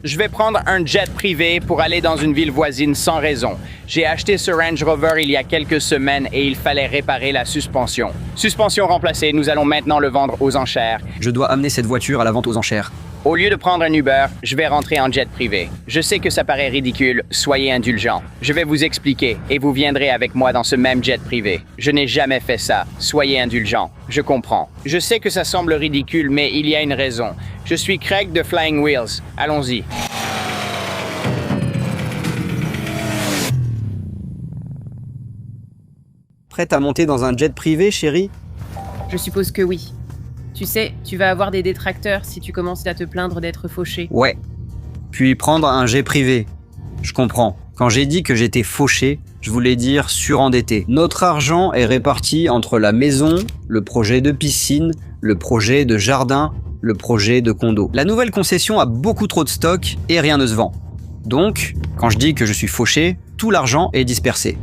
Je vais prendre un jet privé pour aller dans une ville voisine sans raison. J'ai acheté ce Range Rover il y a quelques semaines et il fallait réparer la suspension. Suspension remplacée, nous allons maintenant le vendre aux enchères. Je dois amener cette voiture à la vente aux enchères. Au lieu de prendre un Uber, je vais rentrer en jet privé. Je sais que ça paraît ridicule, soyez indulgents. Je vais vous expliquer et vous viendrez avec moi dans ce même jet privé. Je n'ai jamais fait ça, soyez indulgents. Je comprends. Je sais que ça semble ridicule, mais il y a une raison. Je suis Craig de Flying Wheels. Allons-y. Prête à monter dans un jet privé, chérie? Je suppose que oui. Tu sais, tu vas avoir des détracteurs si tu commences à te plaindre d'être fauché. Ouais. Puis prendre un jet privé. Je comprends. Quand j'ai dit que j'étais fauché, je voulais dire surendetté. Notre argent est réparti entre la maison, le projet de piscine, le projet de jardin, le projet de condo. La nouvelle concession a beaucoup trop de stock et rien ne se vend. Donc, quand je dis que je suis fauché, tout l'argent est dispersé.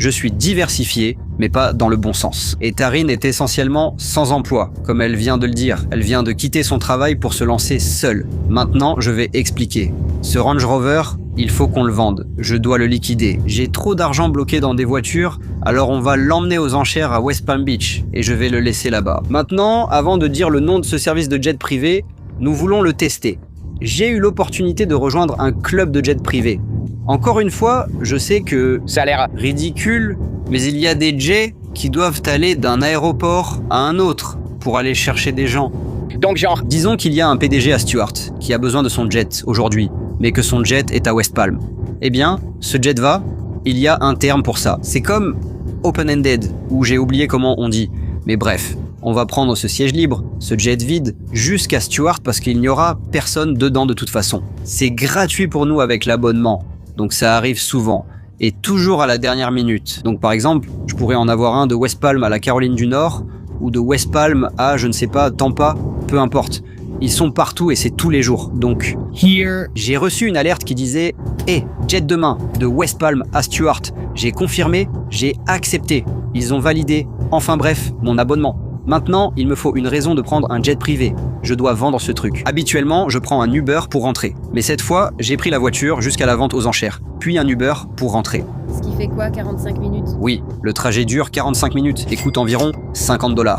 Je suis diversifié, mais pas dans le bon sens. Et Taryn est essentiellement sans emploi, comme elle vient de le dire. Elle vient de quitter son travail pour se lancer seule. Maintenant, je vais expliquer. Ce Range Rover, il faut qu'on le vende. Je dois le liquider. J'ai trop d'argent bloqué dans des voitures, alors on va l'emmener aux enchères à West Palm Beach, et je vais le laisser là-bas. Maintenant, avant de dire le nom de ce service de jet privé, nous voulons le tester. J'ai eu l'opportunité de rejoindre un club de jet privé. Encore une fois, je sais que ça a l'air ridicule, mais il y a des jets qui doivent aller d'un aéroport à un autre pour aller chercher des gens. Donc genre, Disons qu'il y a un PDG à Stuart qui a besoin de son jet aujourd'hui, mais que son jet est à West Palm. Eh bien, ce jet va, il y a un terme pour ça. C'est comme open-ended, ou j'ai oublié comment on dit. Mais bref, on va prendre ce siège libre, ce jet vide, jusqu'à Stuart parce qu'il n'y aura personne dedans de toute façon. C'est gratuit pour nous avec l'abonnement. Donc ça arrive souvent, et toujours à la dernière minute. Donc par exemple, je pourrais en avoir un de West Palm à la Caroline du Nord, ou de West Palm à, je ne sais pas, Tampa, peu importe. Ils sont partout et c'est tous les jours. Donc, j'ai reçu une alerte qui disait « Hey, jet demain, de West Palm à Stuart ». J'ai confirmé, j'ai accepté. Ils ont validé, enfin bref, mon abonnement. Maintenant, il me faut une raison de prendre un jet privé. Je dois vendre ce truc. Habituellement, je prends un Uber pour rentrer. Mais cette fois, j'ai pris la voiture jusqu'à la vente aux enchères. Puis un Uber pour rentrer. Ce qui fait quoi, 45 minutes? Oui, le trajet dure 45 minutes et coûte environ 50 $.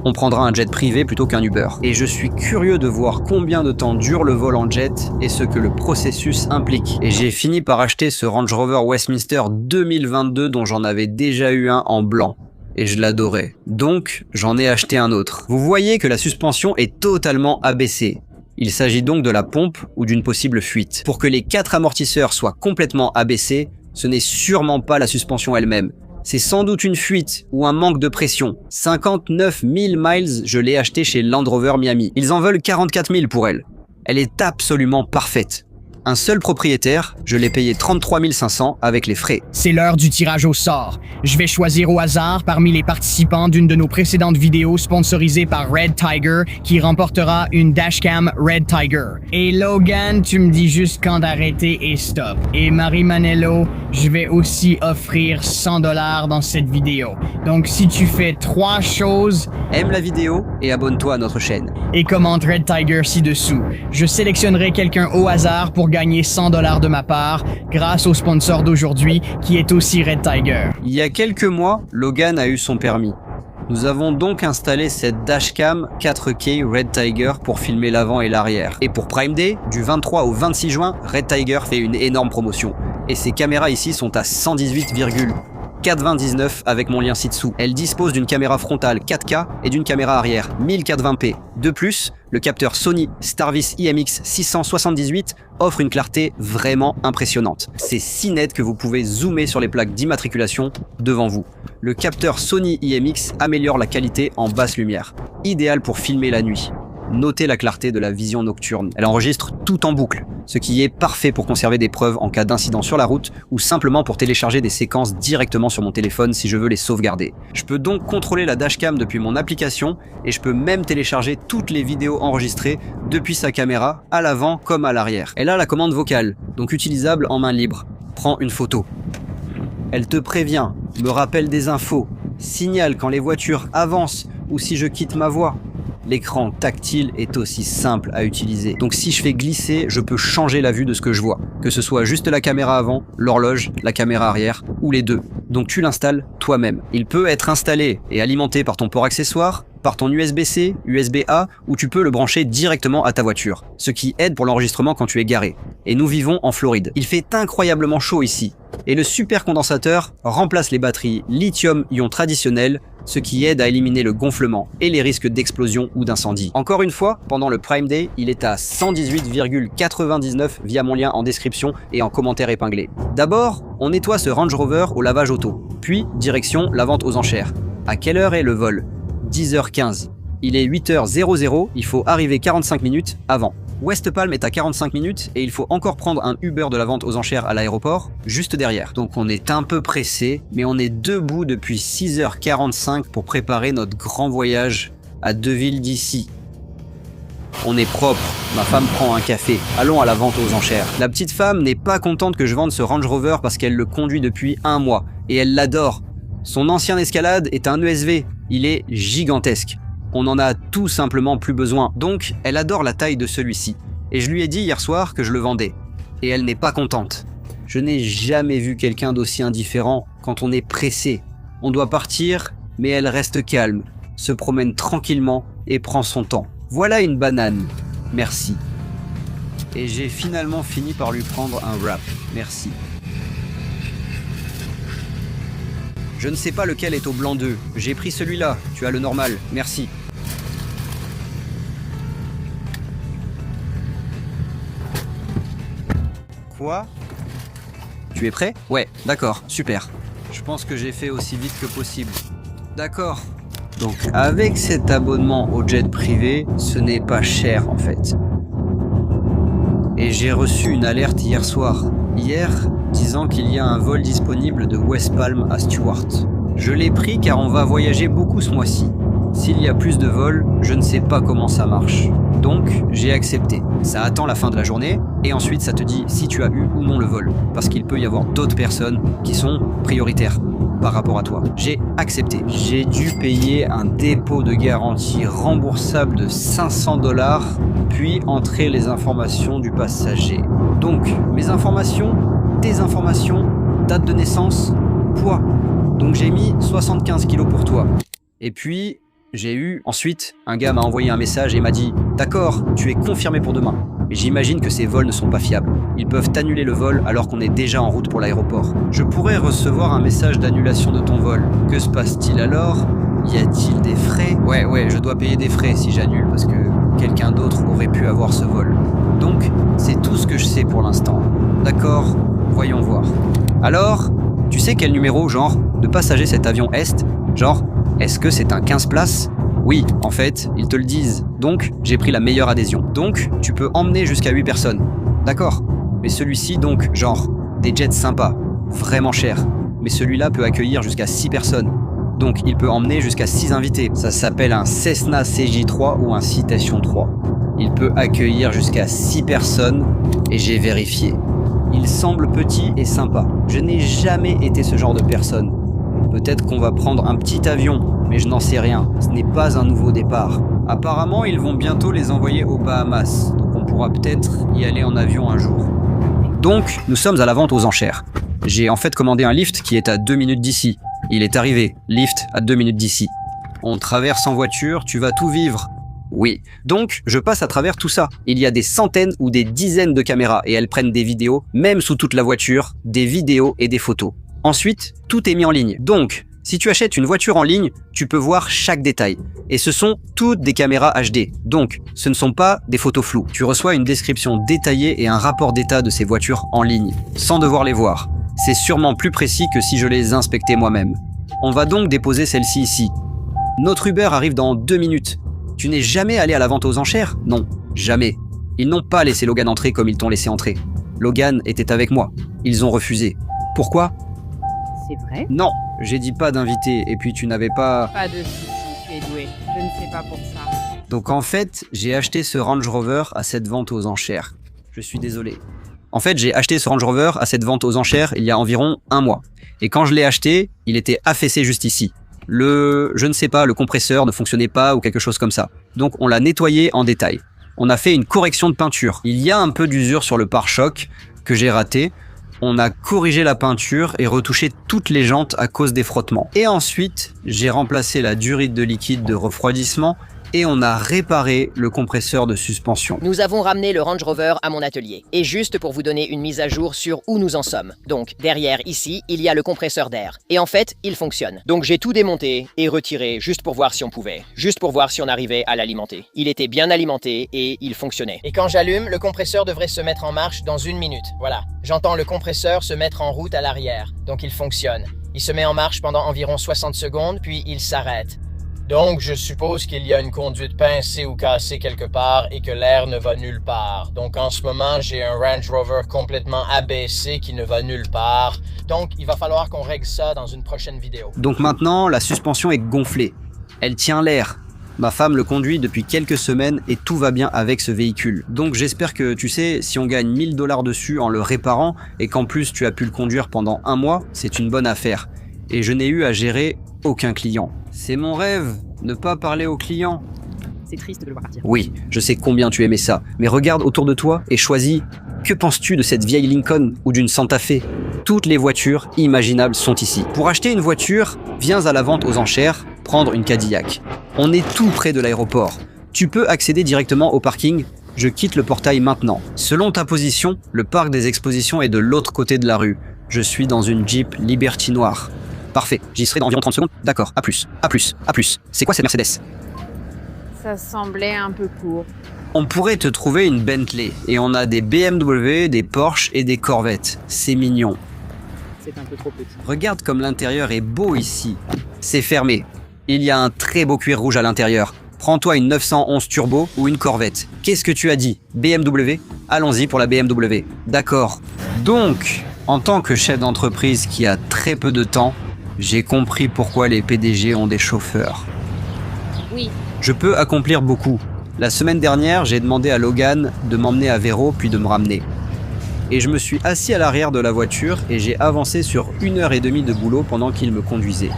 On prendra un jet privé plutôt qu'un Uber. Et je suis curieux de voir combien de temps dure le vol en jet et ce que le processus implique. Et j'ai fini par acheter ce Range Rover Westminster 2022 dont j'en avais déjà eu un en blanc. Et je l'adorais. Donc, j'en ai acheté un autre. Vous voyez que la suspension est totalement abaissée. Il s'agit donc de la pompe ou d'une possible fuite. Pour que les 4 amortisseurs soient complètement abaissés, ce n'est sûrement pas la suspension elle-même. C'est sans doute une fuite ou un manque de pression. 59 000 miles, je l'ai acheté chez Land Rover Miami. Ils en veulent 44 000 pour elle. Elle est absolument parfaite. Un seul propriétaire, je l'ai payé 33 500 avec les frais. C'est l'heure du tirage au sort. Je vais choisir au hasard parmi les participants d'une de nos précédentes vidéos sponsorisées par Red Tiger qui remportera une dashcam Red Tiger. Et Logan, tu me dis juste quand d'arrêter et stop. Et Marie Manello, je vais aussi offrir 100 $ dans cette vidéo. Donc si tu fais 3 choses, Aime la vidéo et abonne-toi à notre chaîne. et commente Red Tiger ci-dessous. Je sélectionnerai quelqu'un au hasard pour gagner 100 $ de ma part grâce au sponsor d'aujourd'hui qui est aussi Red Tiger. Il y a quelques mois, Logan a eu son permis. Nous avons donc installé cette dashcam 4K Red Tiger pour filmer l'avant et l'arrière. Et pour Prime Day, du 23 au 26 juin, Red Tiger fait une énorme promotion. Et ces caméras ici sont à 118,99 avec mon lien ci-dessous. Elle dispose d'une caméra frontale 4K et d'une caméra arrière 1420p. De plus, le capteur Sony Starvis IMX 678 offre une clarté vraiment impressionnante. C'est si net que vous pouvez zoomer sur les plaques d'immatriculation devant vous. Le capteur Sony IMX améliore la qualité en basse lumière, idéal pour filmer la nuit. Notez la clarté de la vision nocturne. Elle enregistre tout en boucle, ce qui est parfait pour conserver des preuves en cas d'incident sur la route ou simplement pour télécharger des séquences directement sur mon téléphone si je veux les sauvegarder. Je peux donc contrôler la dashcam depuis mon application et je peux même télécharger toutes les vidéos enregistrées depuis sa caméra, à l'avant comme à l'arrière. Elle a la commande vocale, donc utilisable en main libre. Prends une photo. Elle te prévient, me rappelle des infos, signale quand les voitures avancent ou si je quitte ma voie. l'écran tactile est aussi simple à utiliser. Donc si je fais glisser, je peux changer la vue de ce que je vois. Que ce soit juste la caméra avant, l'horloge, la caméra arrière, ou les deux. Donc tu l'installes toi-même. Il peut être installé et alimenté par ton port accessoire, par ton USB-C, USB-A, ou tu peux le brancher directement à ta voiture, ce qui aide pour l'enregistrement quand tu es garé. Et nous vivons en Floride. Il fait incroyablement chaud ici, et le supercondensateur remplace les batteries lithium-ion traditionnelles, ce qui aide à éliminer le gonflement et les risques d'explosion ou d'incendie. Encore une fois, pendant le Prime Day, il est à 118,99 via mon lien en description et en commentaire épinglé. D'abord, on nettoie ce Range Rover au lavage auto, puis direction la vente aux enchères. À quelle heure est le vol ? 10h15. Il est 8h00, il faut arriver 45 minutes avant. West Palm est à 45 minutes et il faut encore prendre un Uber de la vente aux enchères à l'aéroport, juste derrière. Donc on est un peu pressé, mais on est debout depuis 6h45 pour préparer notre grand voyage à 2 villes d'ici. On est propre, ma femme prend un café, allons à la vente aux enchères. La petite femme n'est pas contente que je vende ce Range Rover parce qu'elle le conduit depuis 1 mois, et elle l'adore. Son ancien Escalade est un ESV, il est gigantesque. On en a tout simplement plus besoin, donc elle adore la taille de celui-ci. Et je lui ai dit hier soir que je le vendais. Et elle n'est pas contente. Je n'ai jamais vu quelqu'un d'aussi indifférent quand on est pressé. On doit partir, mais elle reste calme, se promène tranquillement et prend son temps. Voilà une banane. Merci. Et j'ai finalement fini par lui prendre un wrap. Merci. Je ne sais pas lequel est au blanc d'œuf. J'ai pris celui-là. Tu as le normal. Merci. Quoi ? Tu es prêt ? Ouais, d'accord, super. Je pense que j'ai fait aussi vite que possible. D'accord. Donc, avec cet abonnement au jet privé, ce n'est pas cher en fait. Et j'ai reçu une alerte hier soir. Hier, disant qu'il y a un vol disponible de West Palm à Stewart. Je l'ai pris car on va voyager beaucoup ce mois-ci. S'il y a plus de vols, je ne sais pas comment ça marche. Donc, j'ai accepté. Ça attend la fin de la journée, et ensuite ça te dit si tu as eu ou non le vol. Parce qu'il peut y avoir d'autres personnes qui sont prioritaires par rapport à toi. J'ai accepté. J'ai dû payer un dépôt de garantie remboursable de 500 $, puis entrer les informations du passager. Donc, mes informations, tes informations, date de naissance, poids. Donc j'ai mis 75 kilos pour toi. Et puis, j'ai eu ensuite, un gars m'a envoyé un message et m'a dit « D'accord, tu es confirmé pour demain. » Mais j'imagine que ces vols ne sont pas fiables. Ils peuvent annuler le vol alors qu'on est déjà en route pour l'aéroport. Je pourrais recevoir un message d'annulation de ton vol. Que se passe-t-il alors ? Y a-t-il des frais ? Ouais, je dois payer des frais si j'annule parce que quelqu'un d'autre aurait pu avoir ce vol. Donc, c'est tout ce que je sais pour l'instant. D'accord, voyons voir. Alors, tu sais quel numéro, genre, de passager cet avion Est ? Genre, est-ce que c'est un 15 places ? Oui, en fait, ils te le disent. Donc, j'ai pris la meilleure adhésion. Donc, tu peux emmener jusqu'à 8 personnes. D'accord. Mais celui-ci, donc, genre, des jets sympas, vraiment chers. Mais celui-là peut accueillir jusqu'à 6 personnes. Donc, il peut emmener jusqu'à 6 invités. Ça s'appelle un Cessna CJ3 ou un Citation 3. Il peut accueillir jusqu'à 6 personnes et j'ai vérifié. Il semble petit et sympa. Je n'ai jamais été ce genre de personne. Peut-être qu'on va prendre un petit avion, mais je n'en sais rien. Ce n'est pas un nouveau départ. Apparemment, ils vont bientôt les envoyer aux Bahamas, donc on pourra peut-être y aller en avion un jour. Donc, nous sommes à la vente aux enchères. J'ai en fait commandé un lift qui est à 2 minutes d'ici. Il est arrivé, lift à 2 minutes d'ici. On traverse en voiture, tu vas tout vivre. Oui, donc je passe à travers tout ça. Il y a des centaines ou des dizaines de caméras et elles prennent des vidéos, même sous toute la voiture, des vidéos et des photos. Ensuite, tout est mis en ligne. Donc, si tu achètes une voiture en ligne, tu peux voir chaque détail. Et ce sont toutes des caméras HD. Donc, ce ne sont pas des photos floues. Tu reçois une description détaillée et un rapport d'état de ces voitures en ligne, sans devoir les voir. C'est sûrement plus précis que si je les inspectais moi-même. On va donc déposer celle-ci ici. Notre Uber arrive dans 2 minutes. Tu n'es jamais allé à la vente aux enchères ? Non, jamais. Ils n'ont pas laissé Logan entrer comme ils t'ont laissé entrer. Logan était avec moi. Ils ont refusé. Pourquoi ? C'est vrai ? Non, j'ai dit pas d'invité, et puis tu n'avais pas... Pas de soucis, tu es doué. Je ne sais pas pour ça. Donc en fait, j'ai acheté ce Range Rover à cette vente aux enchères. Je suis désolé. En fait, j'ai acheté ce Range Rover à cette vente aux enchères il y a environ 1 mois. Et quand je l'ai acheté, il était affaissé juste ici. je ne sais pas, le compresseur ne fonctionnait pas ou quelque chose comme ça. Donc on l'a nettoyé en détail. On a fait une correction de peinture. Il y a un peu d'usure sur le pare-choc que j'ai raté. On a corrigé la peinture et retouché toutes les jantes à cause des frottements. Et ensuite, j'ai remplacé la durite de liquide de refroidissement et on a réparé le compresseur de suspension. Nous avons ramené le Range Rover à mon atelier. Et juste pour vous donner une mise à jour sur où nous en sommes. Donc, derrière, ici, il y a le compresseur d'air. Et en fait, il fonctionne. Donc j'ai tout démonté et retiré juste pour voir si on pouvait. Juste pour voir si on arrivait à l'alimenter. Il était bien alimenté et il fonctionnait. Et quand j'allume, le compresseur devrait se mettre en marche dans 1 minute. Voilà. J'entends le compresseur se mettre en route à l'arrière. Donc il fonctionne. Il se met en marche pendant environ 60 secondes, puis il s'arrête. Donc, je suppose qu'il y a une conduite pincée ou cassée quelque part et que l'air ne va nulle part. Donc, en ce moment, j'ai un Range Rover complètement abaissé qui ne va nulle part. Donc, il va falloir qu'on règle ça dans une prochaine vidéo. Donc maintenant, la suspension est gonflée. Elle tient l'air. Ma femme le conduit depuis quelques semaines et tout va bien avec ce véhicule. Donc j'espère que, tu sais, si on gagne 1000 $ dessus en le réparant et qu'en plus tu as pu le conduire pendant 1 mois, c'est une bonne affaire. Et je n'ai eu à gérer aucun client. C'est mon rêve, ne pas parler aux clients. C'est triste de le voir partir. Oui, je sais combien tu aimais ça, mais regarde autour de toi et choisis. Que penses-tu de cette vieille Lincoln ou d'une Santa Fe? Toutes les voitures imaginables sont ici. Pour acheter une voiture, viens à la vente aux enchères, prendre une Cadillac. On est tout près de l'aéroport. Tu peux accéder directement au parking. Je quitte le portail maintenant. Selon ta position, le parc des expositions est de l'autre côté de la rue. Je suis dans une Jeep Liberty noire. Parfait, j'y serai dans environ 30 secondes. D'accord, à plus, à plus, à plus. C'est quoi cette Mercedes? Ça semblait un peu court. On pourrait te trouver une Bentley. Et on a des BMW, des Porsche et des Corvettes. C'est mignon. C'est un peu trop petit. Regarde comme l'intérieur est beau ici. C'est fermé. Il y a un très beau cuir rouge à l'intérieur. Prends-toi une 911 Turbo ou une Corvette. Qu'est-ce que tu as dit? BMW? Allons-y pour la BMW. D'accord. Donc, en tant que chef d'entreprise qui a très peu de temps, j'ai compris pourquoi les PDG ont des chauffeurs. Oui. Je peux accomplir beaucoup. La semaine dernière, j'ai demandé à Logan de m'emmener à Vero puis de me ramener. Et je me suis assis à l'arrière de la voiture et j'ai avancé sur 1h30 de boulot pendant qu'il me conduisait.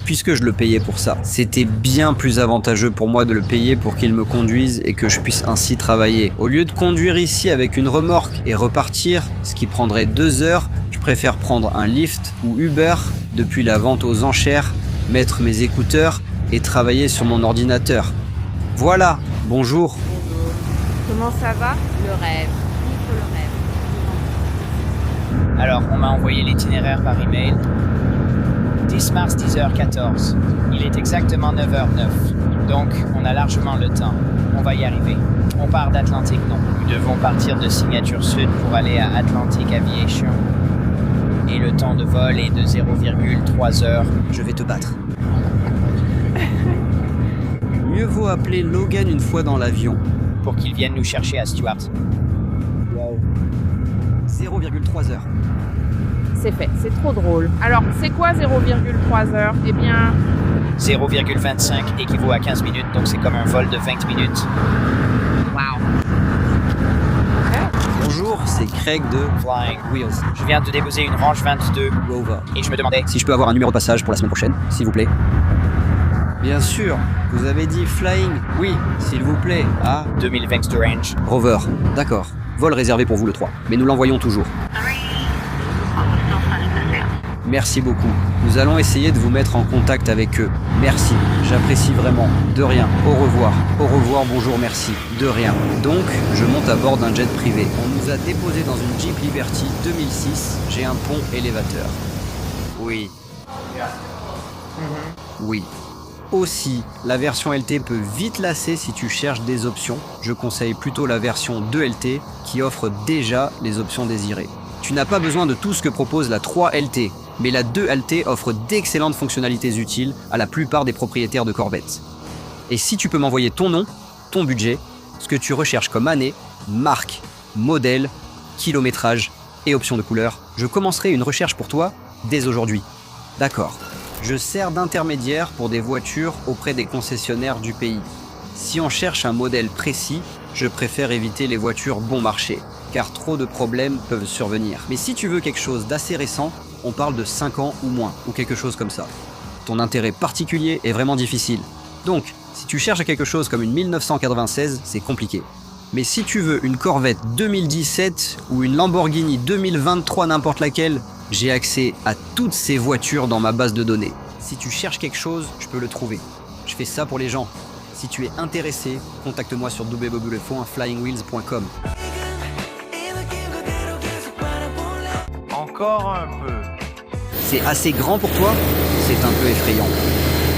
Puisque je le payais pour ça. C'était bien plus avantageux pour moi de le payer pour qu'il me conduise et que je puisse ainsi travailler. Au lieu de conduire ici avec une remorque et repartir, ce qui prendrait 2 heures, je préfère prendre un Lyft ou Uber depuis la vente aux enchères, mettre mes écouteurs et travailler sur mon ordinateur. Voilà, bonjour. Comment ça va? Le rêve. Vivre le rêve. Alors, on m'a envoyé l'itinéraire par email. 10 mars 10h14. Il est exactement 9h09. Donc, on a largement le temps. On va y arriver. On part d'Atlantic, non. Nous devons partir de Signature Sud pour aller à Atlantic Aviation. Et le temps de vol est de 0,3 heures. Je vais te battre. Mieux vaut appeler Logan une fois dans l'avion. Pour qu'il vienne nous chercher à Stuart. 0,3 heures. C'est fait, c'est trop drôle. Alors, c'est quoi 0,3 heures? Eh bien... 0,25 équivaut à 15 minutes, donc c'est comme un vol de 20 minutes. Wow. Bonjour, c'est Craig de Flying Wheels Je viens de déposer une Range 22 Rover. et je me demandais... Si je peux avoir un numéro de passage pour la semaine prochaine, s'il vous plaît. Bien sûr, vous avez dit Flying? Oui, s'il vous plaît. Ah, 2020 de range. Rover, d'accord. Vol réservé pour vous le 3, mais nous l'envoyons toujours. Merci beaucoup. Nous allons essayer de vous mettre en contact avec eux. Merci, j'apprécie vraiment. De rien. Au revoir. Au revoir, bonjour, merci. De rien. Donc, je monte à bord d'un jet privé. On nous a déposé dans une Jeep Liberty 2006. J'ai un pont élévateur. Oui. Oui. Aussi, la version LT peut vite lasser si tu cherches des options. Je conseille plutôt la version 2LT qui offre déjà les options désirées. Tu n'as pas besoin de tout ce que propose la 3LT, mais la 2LT offre d'excellentes fonctionnalités utiles à la plupart des propriétaires de Corvette. Et si tu peux m'envoyer ton nom, ton budget, ce que tu recherches comme année, marque, modèle, kilométrage et options de couleur, je commencerai une recherche pour toi dès aujourd'hui. D'accord. Je sers d'intermédiaire pour des voitures auprès des concessionnaires du pays. Si on cherche un modèle précis, je préfère éviter les voitures bon marché, car trop de problèmes peuvent survenir. Mais si tu veux quelque chose d'assez récent, on parle de 5 ans ou moins, ou quelque chose comme ça. ton intérêt particulier est vraiment difficile. Donc, si tu cherches quelque chose comme une 1996, c'est compliqué. Mais si tu veux une Corvette 2017 ou une Lamborghini 2023 n'importe laquelle, j'ai accès à toutes ces voitures dans ma base de données. Si tu cherches quelque chose, je peux le trouver. Je fais ça pour les gens. Si tu es intéressé, contacte-moi sur www.flyingwheels.com. Encore un peu. C'est assez grand pour toi? C'est un peu effrayant.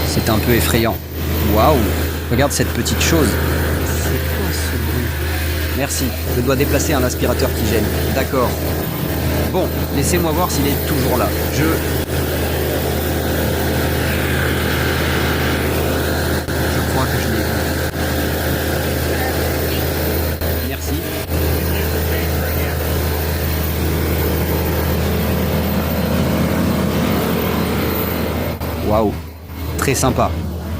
C'est un peu effrayant. Waouh! Regarde cette petite chose. C'est quoi ce bruit? Merci, je dois déplacer un aspirateur qui gêne. D'accord. Bon, laissez-moi voir s'il est toujours là. Je crois que je l'ai vu. Merci. Waouh, très sympa.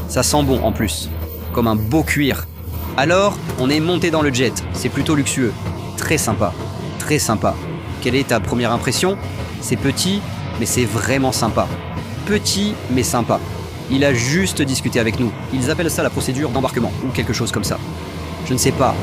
Ça sent bon en plus, comme un beau cuir. Alors, on est monté dans le jet, c'est plutôt luxueux. Très sympa, très sympa. Quelle est ta première impression? C'est petit, mais c'est vraiment sympa. Petit, mais sympa. Il a juste discuté avec nous. Ils appellent ça la procédure d'embarquement, ou quelque chose comme ça. Je ne sais pas.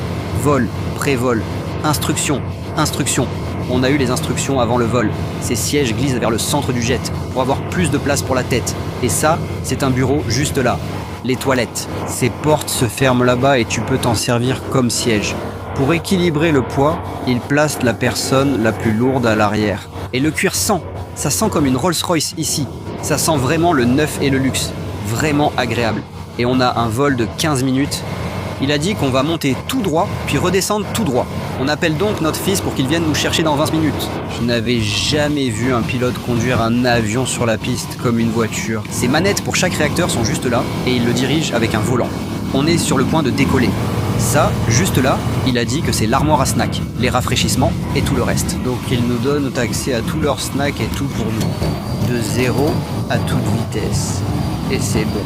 Vol, pré-vol, instruction, instruction. On a eu les instructions avant le vol. Ces sièges glissent vers le centre du jet, pour avoir plus de place pour la tête. Et ça, c'est un bureau juste là. Les toilettes. Ces portes se ferment là-bas et tu peux t'en servir comme siège. Pour équilibrer le poids, il place la personne la plus lourde à l'arrière. Et le cuir sent. Ça sent comme une Rolls-Royce ici. Ça sent vraiment le neuf et le luxe. Vraiment agréable. Et on a un vol de 15 minutes. Il a dit qu'on va monter tout droit, puis redescendre tout droit. On appelle donc notre fils pour qu'il vienne nous chercher dans 20 minutes. Je n'avais jamais vu un pilote conduire un avion sur la piste comme une voiture. Ces manettes pour chaque réacteur sont juste là, et il le dirige avec un volant. On est sur le point de décoller. Ça, juste là, il a dit que c'est l'armoire à snacks, les rafraîchissements et tout le reste. Donc ils nous donnent accès à tous leurs snacks et tout pour nous. De 0 à toute vitesse. Et c'est bon.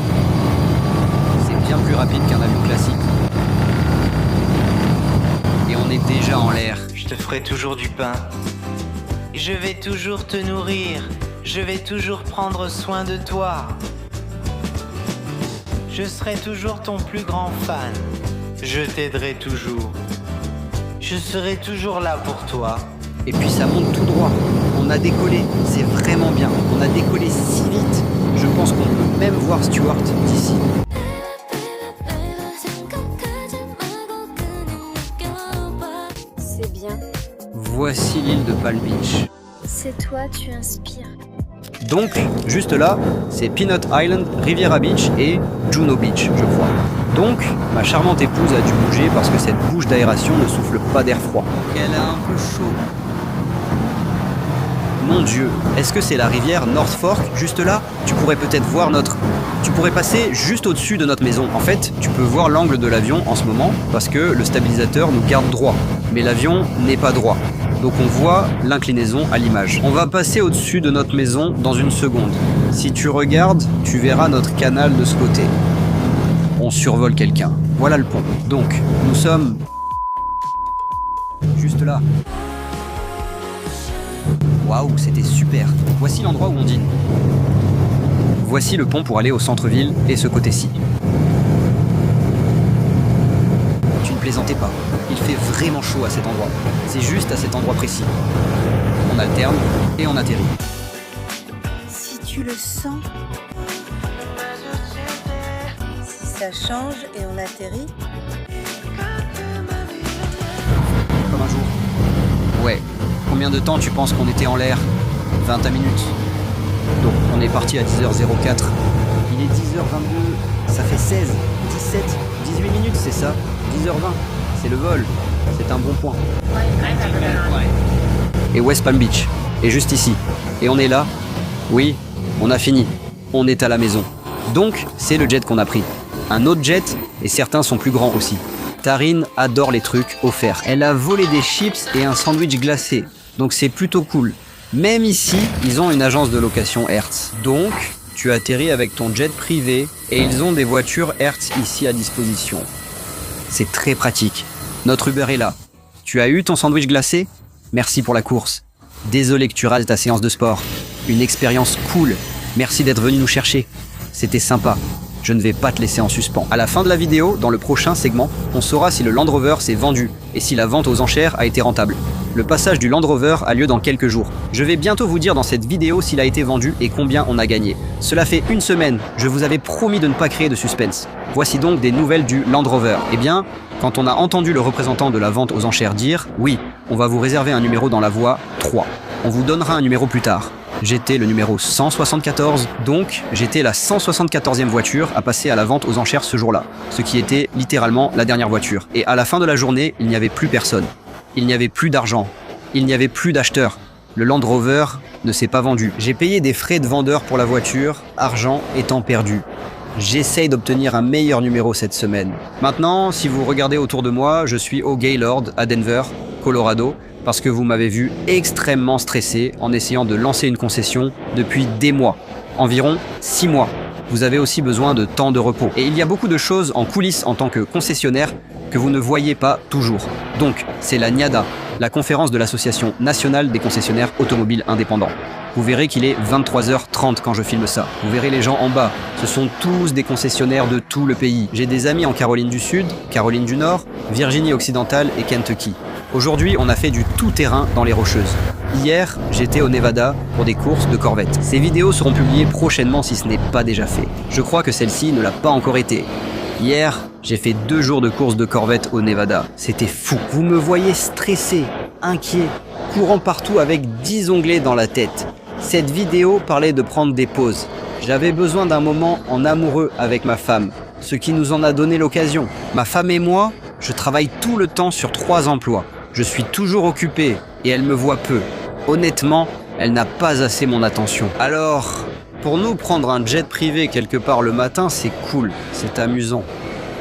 C'est bien plus rapide qu'un avion classique. Et on est déjà en l'air. Je te ferai toujours du pain. Je vais toujours te nourrir. Je vais toujours prendre soin de toi. Je serai toujours ton plus grand fan. Je t'aiderai toujours. Je serai toujours là pour toi. Et puis ça monte tout droit. On a décollé, c'est vraiment bien. On a décollé si vite. Je pense qu'on peut même voir Stuart d'ici. C'est bien. Voici l'île de Palm Beach. C'est toi, tu inspires. Donc, juste là, c'est Peanut Island, Riviera Beach et Juno Beach, je crois. Donc, ma charmante épouse a dû bouger parce que cette bouche d'aération ne souffle pas d'air froid. Elle a un peu chaud. Mon Dieu, est-ce que c'est la rivière North Fork, juste là? Tu pourrais peut-être voir Tu pourrais passer juste au-dessus de notre maison. En fait, tu peux voir l'angle de l'avion en ce moment parce que le stabilisateur nous garde droit. Mais l'avion n'est pas droit. Donc on voit l'inclinaison à l'image. On va passer au-dessus de notre maison dans une seconde. Si tu regardes, tu verras notre canal de ce côté. On survole quelqu'un. Voilà le pont. Donc, nous sommes juste là. Waouh, c'était super. Voici l'endroit où on dîne. Voici le pont pour aller au centre-ville et ce côté-ci. Tu ne plaisantais pas. Il fait vraiment chaud à cet endroit. C'est juste à cet endroit précis. On alterne et on atterrit. Si tu le sens, si ça change et on atterrit. Comme un jour. Ouais. Combien de temps tu penses qu'on était en l'air? 20 minutes. Donc on est parti à 10h04. Il est 10h22. Ça fait 16, 17, 18 minutes, c'est ça? 10h20. C'est le vol. C'est un bon point. Et West Palm Beach. Et juste ici. Et on est là. Oui, on a fini. On est à la maison. Donc, c'est le jet qu'on a pris. Un autre jet, et certains sont plus grands aussi. Taryn adore les trucs offerts. Elle a volé des chips et un sandwich glacé. Donc c'est plutôt cool. Même ici, ils ont une agence de location Hertz. Donc, tu atterris avec ton jet privé et ils ont des voitures Hertz ici à disposition. C'est très pratique. Notre Uber est là. Tu as eu ton sandwich glacé? Merci pour la course. Désolé que tu rates ta séance de sport. Une expérience cool. Merci d'être venu nous chercher. C'était sympa. Je ne vais pas te laisser en suspens. À la fin de la vidéo, dans le prochain segment, on saura si le Land Rover s'est vendu et si la vente aux enchères a été rentable. Le passage du Land Rover a lieu dans quelques jours. Je vais bientôt vous dire dans cette vidéo s'il a été vendu et combien on a gagné. Cela fait une semaine, je vous avais promis de ne pas créer de suspense. Voici donc des nouvelles du Land Rover. Eh bien, quand on a entendu le représentant de la vente aux enchères dire « Oui, on va vous réserver un numéro dans la voie 3. On vous donnera un numéro plus tard ». J'étais le numéro 174, donc j'étais la 174e voiture à passer à la vente aux enchères ce jour-là, ce qui était littéralement la dernière voiture. Et à la fin de la journée, il n'y avait plus personne. Il n'y avait plus d'argent. Il n'y avait plus d'acheteurs. Le Land Rover ne s'est pas vendu. J'ai payé des frais de vendeur pour la voiture, argent étant perdu. J'essaye d'obtenir un meilleur numéro cette semaine. Maintenant, si vous regardez autour de moi, je suis au Gaylord à Denver, Colorado, parce que vous m'avez vu extrêmement stressé en essayant de lancer une concession depuis des mois, environ 6 mois. Vous avez aussi besoin de temps de repos. Et il y a beaucoup de choses en coulisses en tant que concessionnaire que vous ne voyez pas toujours. Donc, c'est la NIADA, la conférence de l'Association nationale des concessionnaires automobiles indépendants. Vous verrez qu'il est 23h30 quand je filme ça. Vous verrez les gens en bas. Ce sont tous des concessionnaires de tout le pays. J'ai des amis en Caroline du Sud, Caroline du Nord, Virginie occidentale et Kentucky. Aujourd'hui, on a fait du tout-terrain dans les Rocheuses. Hier, j'étais au Nevada pour des courses de Corvette. Ces vidéos seront publiées prochainement si ce n'est pas déjà fait. Je crois que celle-ci ne l'a pas encore été. Hier, j'ai fait 2 jours de course de Corvette au Nevada. C'était fou. Vous me voyez stressé, inquiet, courant partout avec 10 onglets dans la tête. Cette vidéo parlait de prendre des pauses. J'avais besoin d'un moment en amoureux avec ma femme, ce qui nous en a donné l'occasion. Ma femme et moi, je travaille tout le temps sur 3 emplois. Je suis toujours occupé et elle me voit peu. Honnêtement, elle n'a pas assez mon attention. Alors, pour nous, prendre un jet privé quelque part le matin, c'est cool, c'est amusant.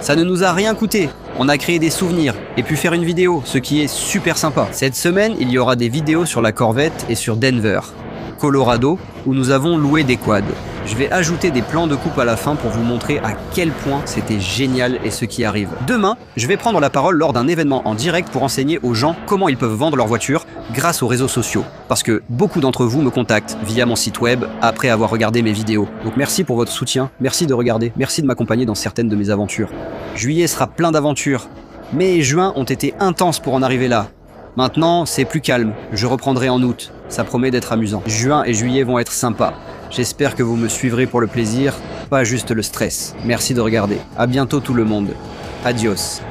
Ça ne nous a rien coûté. On a créé des souvenirs et pu faire une vidéo, ce qui est super sympa. Cette semaine, il y aura des vidéos sur la Corvette et sur Denver, Colorado, où nous avons loué des quads. Je vais ajouter des plans de coupe à la fin pour vous montrer à quel point c'était génial et ce qui arrive. Demain, je vais prendre la parole lors d'un événement en direct pour enseigner aux gens comment ils peuvent vendre leur voiture grâce aux réseaux sociaux. Parce que beaucoup d'entre vous me contactent via mon site web après avoir regardé mes vidéos. Donc merci pour votre soutien, merci de regarder, merci de m'accompagner dans certaines de mes aventures. Juillet sera plein d'aventures. Mai et juin ont été intenses pour en arriver là. Maintenant, c'est plus calme, je reprendrai en août. Ça promet d'être amusant. Juin et juillet vont être sympas. J'espère que vous me suivrez pour le plaisir, pas juste le stress. Merci de regarder. À bientôt tout le monde. Adios.